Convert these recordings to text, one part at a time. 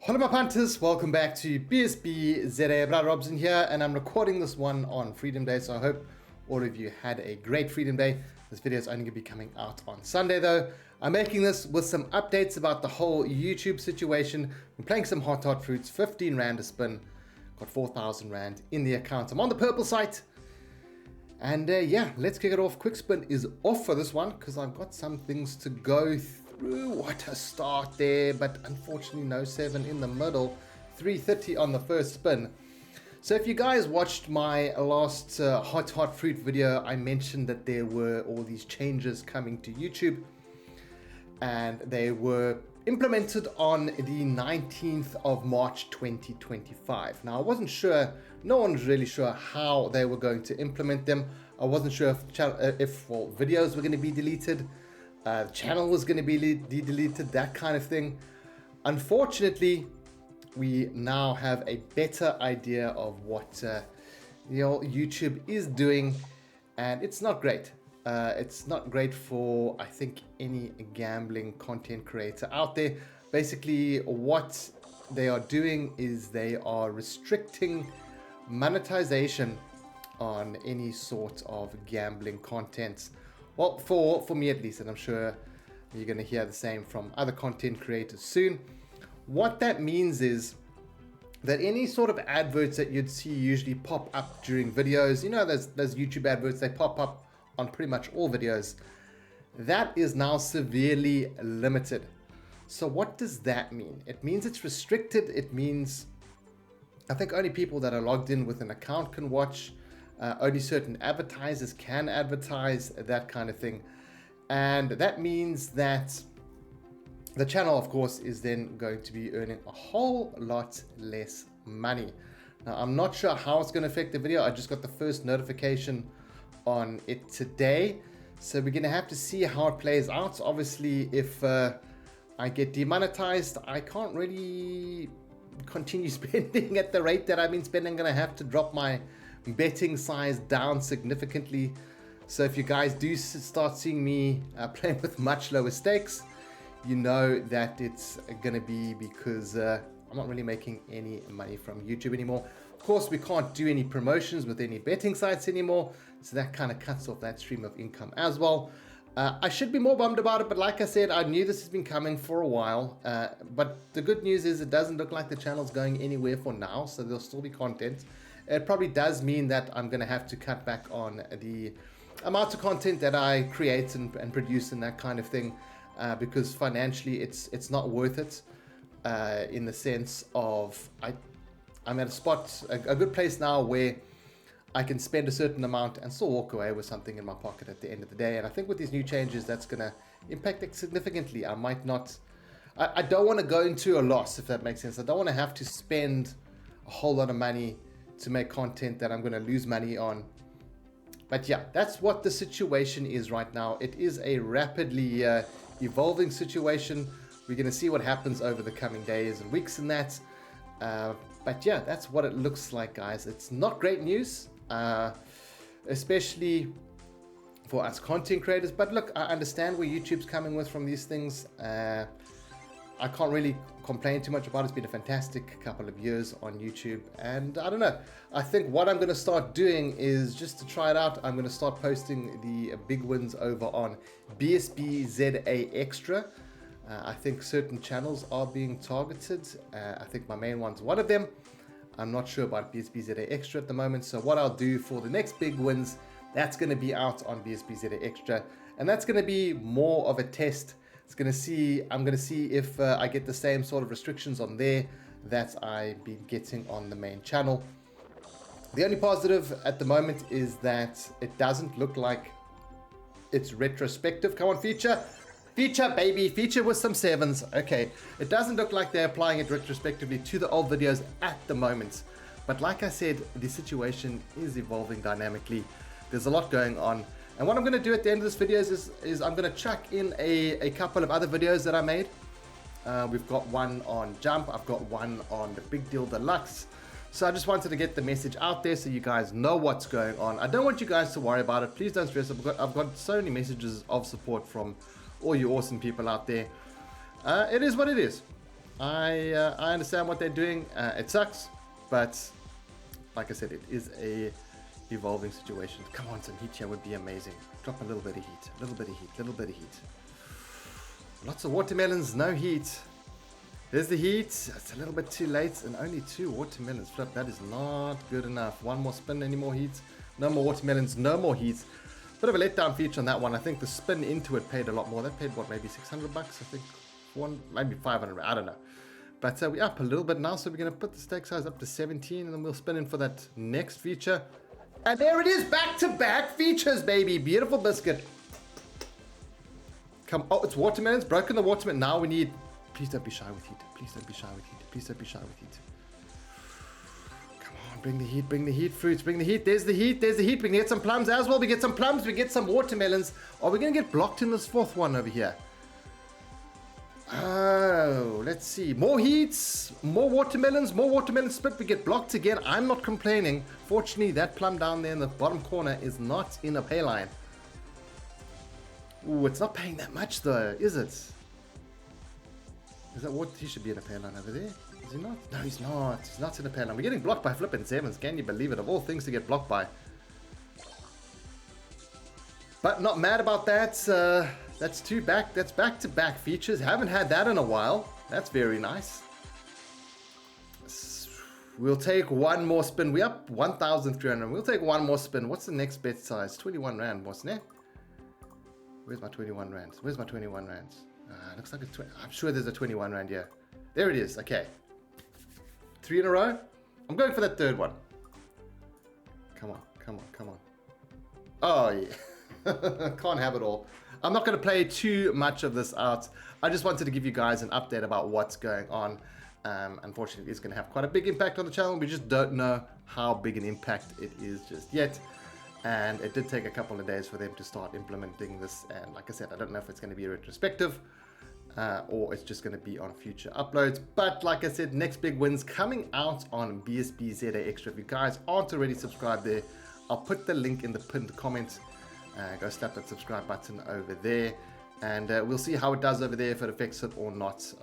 Hello my punters, welcome back to BSBZA. Brad Robson here, and I'm recording this one on Freedom Day, so I hope all of you had a great Freedom Day. This video is only going to be coming out on Sunday though. I'm making this with some updates about the whole YouTube situation. I'm playing some hot fruits, 15 Rand a spin, got 4,000 Rand in the account. I'm on the purple site, and yeah, let's kick it off. Quick spin is off for this one because I've got some things to go through. What a start there, but unfortunately no 7 in the middle. 330 on the first spin. So if you guys watched my last hot fruit video, I mentioned that there were all these changes coming to YouTube, and they were implemented on the 19th of March 2025. Now I wasn't sure, no one was really sure how they were going to implement them. I wasn't sure if videos were going to be deleted, the channel was going to be deleted, that kind of thing. Unfortunately, we now have a better idea of what YouTube is doing, and it's not great. It's not great for, I think, any gambling content creator out there. Basically, what they are doing is they are restricting monetization on any sort of gambling content. Well, for me at least, and I'm sure you're going to hear the same from other content creators soon. What that means is that any sort of adverts that you'd see usually pop up during videos, you know, those YouTube adverts, they pop up on pretty much all videos. That is now severely limited. So what does that mean? It means it's restricted. It means I think only people that are logged in with an account can watch. Only certain advertisers can advertise, that kind of thing. And that means that the channel, of course, is then going to be earning a whole lot less money. Now, I'm not sure how it's going to affect the video. I just got the first notification on it today. So we're going to have to see how it plays out. Obviously, if I get demonetized, I can't really continue spending at the rate that I've been spending. I'm going to have to drop my betting size down significantly. So if you guys do start seeing me playing with much lower stakes, you know that it's gonna be because I'm not really making any money from YouTube anymore. Of course, we can't do any promotions with any betting sites anymore, so that kind of cuts off that stream of income as well. I should be more bummed about it, but like I said, I knew this has been coming for a while. But the good news is it doesn't look like the channel's going anywhere for now, so there'll still be content. It probably does mean that I'm going to have to cut back on the amount of content that I create and produce and that kind of thing, because financially it's not worth it, in the sense of I'm at a spot, a good place now where I can spend a certain amount and still walk away with something in my pocket at the end of the day. And I think with these new changes, that's going to impact it significantly. I might not, I don't want to go into a loss, if that makes sense. I don't want to have to spend a whole lot of money to make content that I'm going to lose money on. But yeah, that's what the situation is right now. It is a rapidly evolving situation. We're going to see what happens over the coming days and weeks and that. But yeah, that's what it looks like, guys. It's not great news, especially for us content creators. But look, I understand where YouTube's coming with from these things. I can't really complain too much about it. It's been a fantastic couple of years on YouTube, and I don't know. I think what I'm going to start doing is, just to try it out, I'm going to start posting the big wins over on BSBZA Extra. I think certain channels are being targeted. I think my main one's one of them. I'm not sure about BSBZA Extra at the moment. So what I'll do for the next big wins, that's going to be out on BSBZA Extra, and that's going to be more of a test. I'm going to see if I get the same sort of restrictions on there that I've been getting on the main channel. The only positive at the moment is that it doesn't look like it's retrospective. Come on, feature, baby, feature with some 7s. Okay, it doesn't look like they're applying it retrospectively to the old videos at the moment. But like I said, the situation is evolving dynamically. There's a lot going on. And what I'm going to do at the end of this video is I'm going to chuck in a couple of other videos that I made. We've got one on Jump. I've got one on the Big Deal Deluxe. So I just wanted to get the message out there so you guys know what's going on. I don't want you guys to worry about it. Please don't stress. I've got so many messages of support from all you awesome people out there. It is what it is. I understand what they're doing. It sucks, but like I said, it is a evolving situation. Come on, some heat here would be amazing. Drop a little bit of heat, a little bit of heat, a little bit of heat. Lots of watermelons, no heat. There's the heat. It's a little bit too late, and only 2 watermelons. Flip, that is not good enough. One more spin, any more heat? No more watermelons, no more heat. Bit of a letdown feature on that one. I think the spin into it paid a lot more. That paid what, maybe 600 bucks? I think maybe 500. I don't know. But we're up a little bit now, so we're going to put the stake size up to 17, and then we'll spin in for that next feature. And there it is, back-to-back features, baby. Beautiful biscuit. Come, oh, it's watermelons. Broken the watermelon. Now we need. Please don't be shy with heat. Please don't be shy with heat. Please don't be shy with heat. Come on, bring the heat, bring the heat, fruits, bring the heat. There's the heat, there's the heat. We can get some plums as well. We get some plums, we get some watermelons. Are we going to get blocked in this 4th one over here? Oh, let's see. More heats, more watermelons split. We get blocked again. I'm not complaining. Fortunately, that plum down there in the bottom corner is not in a pay line. Ooh, it's not paying that much though, is it? Is that what he should be in a pay line over there? Is he not? No, he's not. He's not in a pay line. We're getting blocked by flipping 7s. Can you believe it? Of all things to get blocked by. But not mad about that. That's that's back-to-back features. Haven't had that in a while. That's very nice. We'll take one more spin. We're up 1,300. We'll take one more spin. What's the next bet size? 21 Rand, wasn't it? Where's my 21 Rands? Where's my 21 Rands? Looks like it's 20. I'm sure there's a 21 Rand here. There it is. Okay. 3 in a row. I'm going for that 3rd one. Come on, come on, come on. Oh, yeah. Can't have it all. I'm not going to play too much of this out. I just wanted to give you guys an update about what's going on. Unfortunately, it's going to have quite a big impact on the channel. We just don't know how big an impact it is just yet. And it did take a couple of days for them to start implementing this. And like I said, I don't know if it's going to be retrospective or it's just going to be on future uploads. But like I said, next big wins coming out on BSBZA Extra. If you guys aren't already subscribed there, I'll put the link in the pinned comment. Go slap that subscribe button over there, and we'll see how it does over there, if it affects it or not.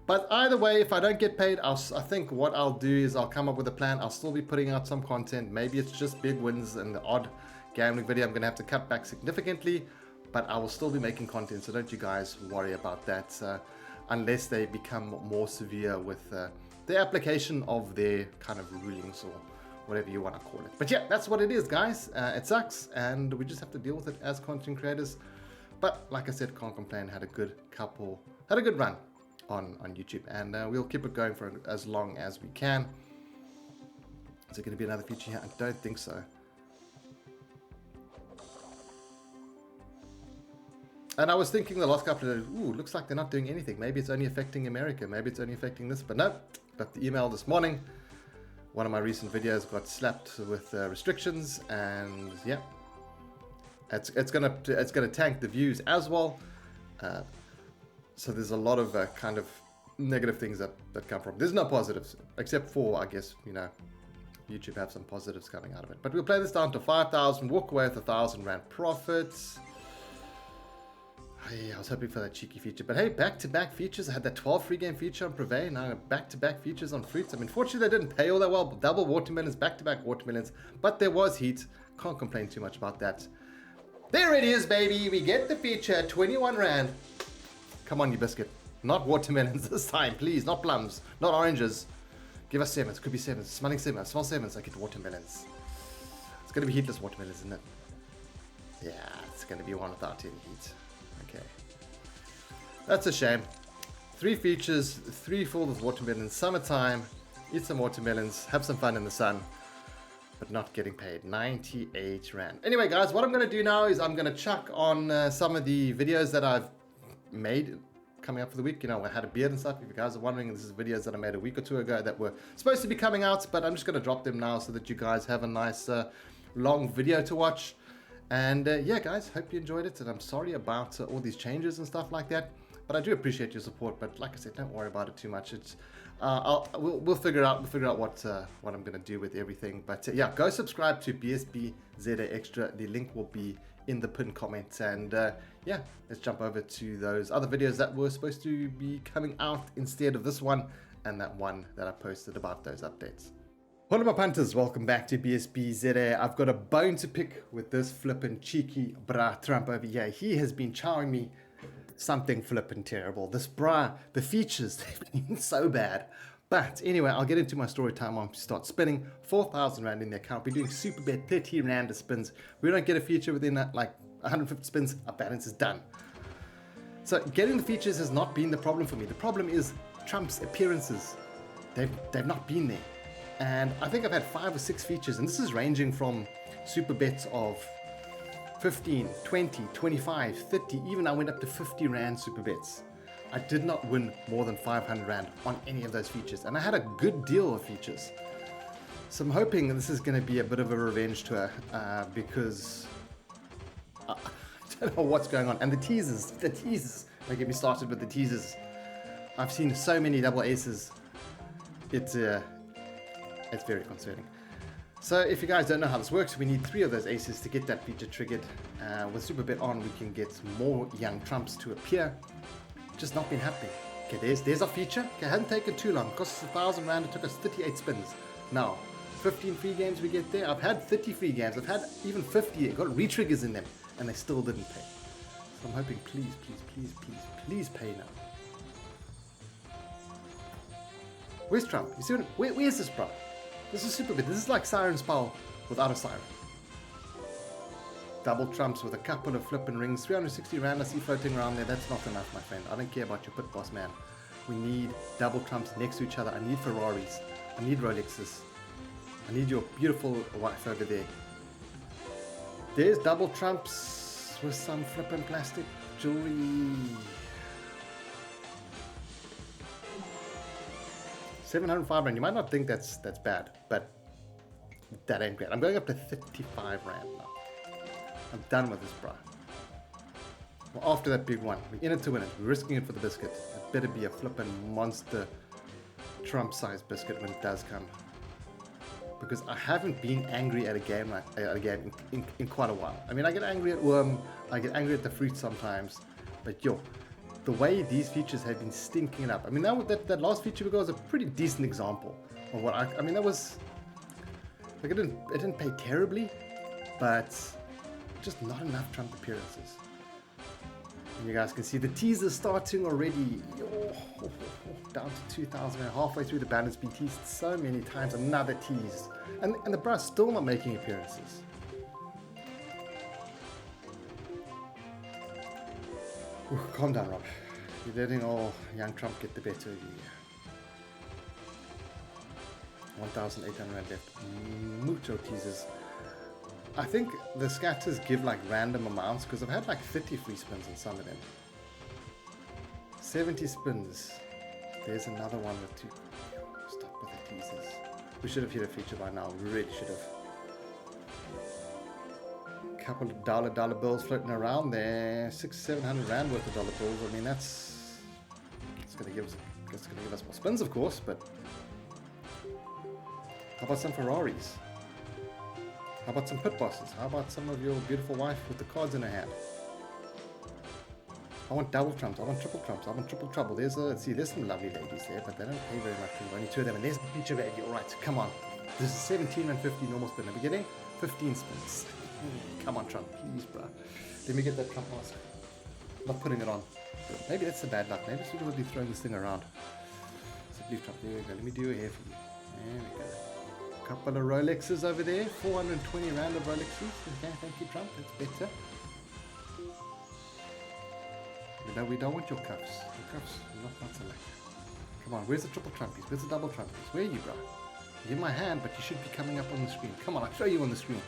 But either way, if I don't get paid, I think what I'll do is I'll come up with a plan. I'll still be putting out some content. Maybe it's just big wins and the odd gambling video. I'm going to have to cut back significantly, but I will still be making content, so don't you guys worry about that, unless they become more severe with the application of their kind of rulings or whatever you want to call it. But yeah, that's what it is, guys. It sucks, and we just have to deal with it as content creators. But like I said, can't complain. Had a good run on YouTube, and we'll keep it going for as long as we can. Is there going to be another feature here? I don't think so. And I was thinking the last couple of days, ooh, looks like they're not doing anything. Maybe it's only affecting America. Maybe it's only affecting this. But no, got the email this morning. One of my recent videos got slapped with restrictions, and yeah, it's gonna tank the views as well. So there's a lot of kind of negative things that come from. There's no positives, except for, I guess, you know, YouTube have some positives coming out of it. But we'll play this down to 5,000, walk away with 1,000 Rand profits. Hey, I was hoping for that cheeky feature, but hey, back-to-back features. I had that 12 free game feature on Privé, now back-to-back features on fruits. I mean, fortunately, they didn't pay all that well. Double watermelons, back-to-back watermelons, but there was heat. Can't complain too much about that. There it is, baby. We get the feature, 21 Rand. Come on, you biscuit. Not watermelons this time, please. Not plums, not oranges. Give us 7s. Could be 7s. Smelling 7s. Small 7s. I get watermelons. It's going to be heatless watermelons, isn't it? Yeah, it's going to be one without any heat. Okay. That's a shame. 3 features, 3 full of watermelons. Summertime. Eat some watermelons. Have some fun in the sun. But not getting paid. 98 Rand. Anyway, guys, what I'm going to do now is I'm going to chuck on some of the videos that I've made coming up for the week. You know, I had a beard and stuff. If you guys are wondering, this is videos that I made a week or 2 ago that were supposed to be coming out, but I'm just going to drop them now so that you guys have a nice long video to watch. And yeah, guys, hope you enjoyed it, and I'm sorry about all these changes and stuff like that, but I do appreciate your support. But like I said, don't worry about it too much. It's we'll figure out what I'm going to do with everything. But yeah, go subscribe to BSBZA Extra. The link will be in the pinned comments. And yeah, let's jump over to those other videos that were supposed to be coming out instead of this one, and that one that I posted about those updates. Hello my punters, welcome back to BSBZA. I've got a bone to pick with this flippin' cheeky bra Trump over here. He has been chowing me something flippin' terrible. This bra, the features, they've been so bad. But anyway, I'll get into my story time. I'll start spinning 4,000 Rand in the account. We're doing super bet 30 Rand a spins. We don't get a feature within like 150 spins, our balance is done. So getting the features has not been the problem for me. The problem is Trump's appearances. They've not been there. And I think I've had 5 or 6 features, and this is ranging from super bets of 15, 20, 25, 30, even I went up to 50 Rand super bets. I did not win more than 500 Rand on any of those features, and I had a good deal of features. So I'm hoping this is going to be a bit of a revenge tour, because I don't know what's going on. And the teasers, don't get me started with the teasers. I've seen so many double aces, it's very concerning. So if you guys don't know how this works, we need 3 of those aces to get that feature triggered. With super bet on, we can get more young trumps to appear. Just not been happening. Okay, there's our feature. Okay, it hasn't taken too long. It cost us 1,000 Rand. It took us 38 spins. Now, 15 free games we get there. I've had 30 free games. I've had even 50. It got re-triggers in them, and they still didn't pay. So I'm hoping, please pay now. Where's Trump? You see where's this, bro? This is super bit. This is like Siren Spell without a siren. Double trumps with a couple of flipping rings. 360 Rand I see floating around there. That's not enough, my friend. I don't care about your pit boss, man. We need double trumps next to each other. I need Ferraris. I need Rolexes. I need your beautiful wife over there. There's double trumps with some flipping plastic jewelry. 705 Rand. You might not think that's bad, but that ain't great. I'm going up to 35 Rand now. I'm done with this, bro. Well, after that big one, we're in it to win it. We're risking it for the biscuit. It better be a flippin' monster Trump-sized biscuit when it does come. Because I haven't been angry at a game in quite a while. I mean, I get angry at Worm, I get angry at the fruit sometimes, but yo, the way these features have been stinking it up. I mean, that last feature we got was a pretty decent example of what I mean, that was like it didn't pay terribly, but just not enough Trump appearances. And you guys can see the teaser starting already. Oh, down to 2,000 and halfway through the balance be teased so many times. Another tease, and the bra's still not making appearances. Ooh, calm down, Rob. You're letting all young Trump get the better of you. 1,800 left. Mucho teasers. I think the scatters give like random amounts, because I've had like 30 free spins in some of them. 70 spins. There's another one with 2. Stop with the teasers. We should have hit a feature by now. We really should have. Couple of dollar bills floating around there. 600-700 Rand worth of dollar bills. I mean, it's gonna give us more spins, of course, but how about some Ferraris? How about some pit bosses? How about some of your beautiful wife with the cards in her hand? I want double trumps. I want triple trumps. I want triple trouble. There's some lovely ladies there, but they don't pay very much. Only 2 of them, and there's the feature baby. All right, come on. This is 17 and 50 normal spin. Are we getting 15 spins? Come on, Trump, please, bro. Let me get that Trump mask. I'm not putting it on. Maybe that's the bad luck. Maybe it's going to be throwing this thing around. So please, Trump, there we go. Let me do your hair for you. There we go. Couple of Rolexes over there. 420 Rand of Rolexes. Okay, thank you, Trump. That's better. You know, we don't want your cuffs. Your cuffs, not so lucky. Come on, where's the triple Trumpies? Where's the double Trumpies? Where are you, bro? Give my hand, but you should be coming up on the screen. Come on, I'll show you on the screen.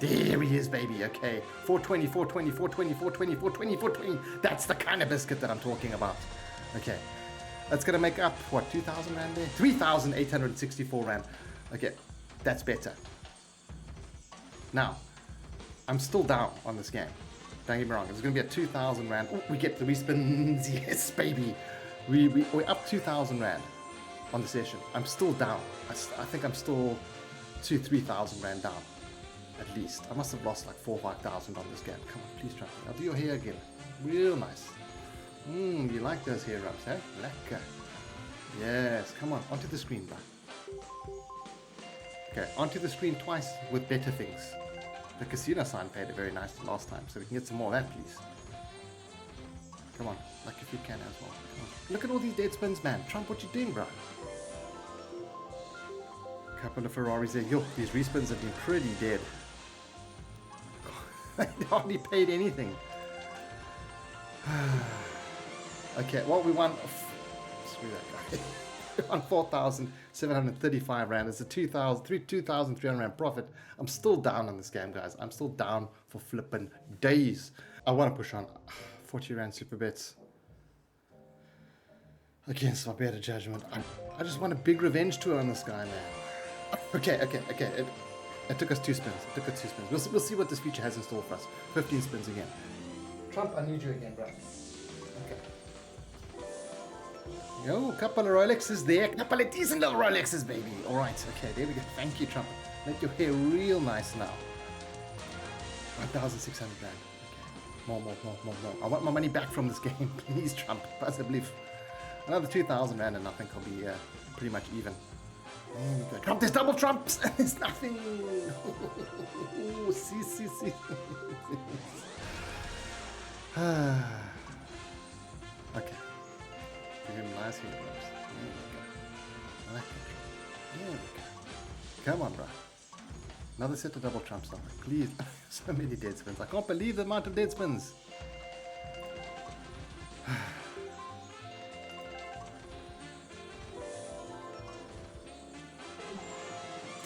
There he is, baby. Okay. 420, 420, 420, 420, 420, 420. That's the kind of biscuit that I'm talking about. Okay. That's going to make up, what, 2,000 Rand there? 3,864 Rand. Okay. That's better. Now, I'm still down on this game. Don't get me wrong. It's going to be a 2,000 Rand. Ooh, we get the respins. Yes, baby. We're up 2,000 Rand on the session. I'm still down. I think I'm still 3,000 Rand down. At least. I must have lost like 4,000 or 5,000 on this game. Come on, please try. I'll do your hair again. Real nice. You like those hair rubs, eh? Lekker. Yes, come on, onto the screen, bro. Okay, onto the screen twice with better things. The casino sign paid it very nicely last time, so we can get some more of that, please. Come on, like if you can as well. Come on. Look at all these dead spins, man. Trump, what you doing, bro? Couple of Ferraris there. Yo, these respins have been pretty dead. They hardly paid anything. Okay, well, we won. Screw that guy. We won 4,735 Rand. It's a 2,300 Rand profit. I'm still down on this game, guys. I'm still down for flipping days. I want to push on 40 Rand super bets against my better judgment. I just want a big revenge tour on this guy, man. Okay. It took us 2 spins. We'll see what this feature has in store for us. 15 spins again. Trump, I need you again, bro. Okay. Yo, couple of Rolexes there. Couple of decent little Rolexes, baby. Alright, okay, there we go. Thank you, Trump. Make your hair real nice now. 1,600 Rand. Okay. More. I want my money back from this game, please, Trump. Possibly another 2,000 Rand and I think I'll be pretty much even. Trump, there's double Trumps! There's nothing! See. Okay. Give him nice heat ropes. There we go. Come on, bro. Another set of double Trumps now. Please. So many dead spins. I can't believe the amount of dead spins.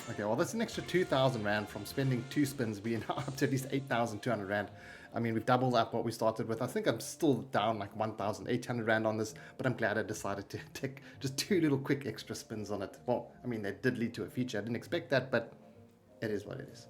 Okay, well, that's an extra 2,000 Rand from spending 2 spins. We are now up to at least 8,200 Rand. I mean, we've doubled up what we started with. I think I'm still down like 1,800 Rand on this, but I'm glad I decided to take just 2 little quick extra spins on it. Well, I mean, that did lead to a feature. I didn't expect that, but it is what it is.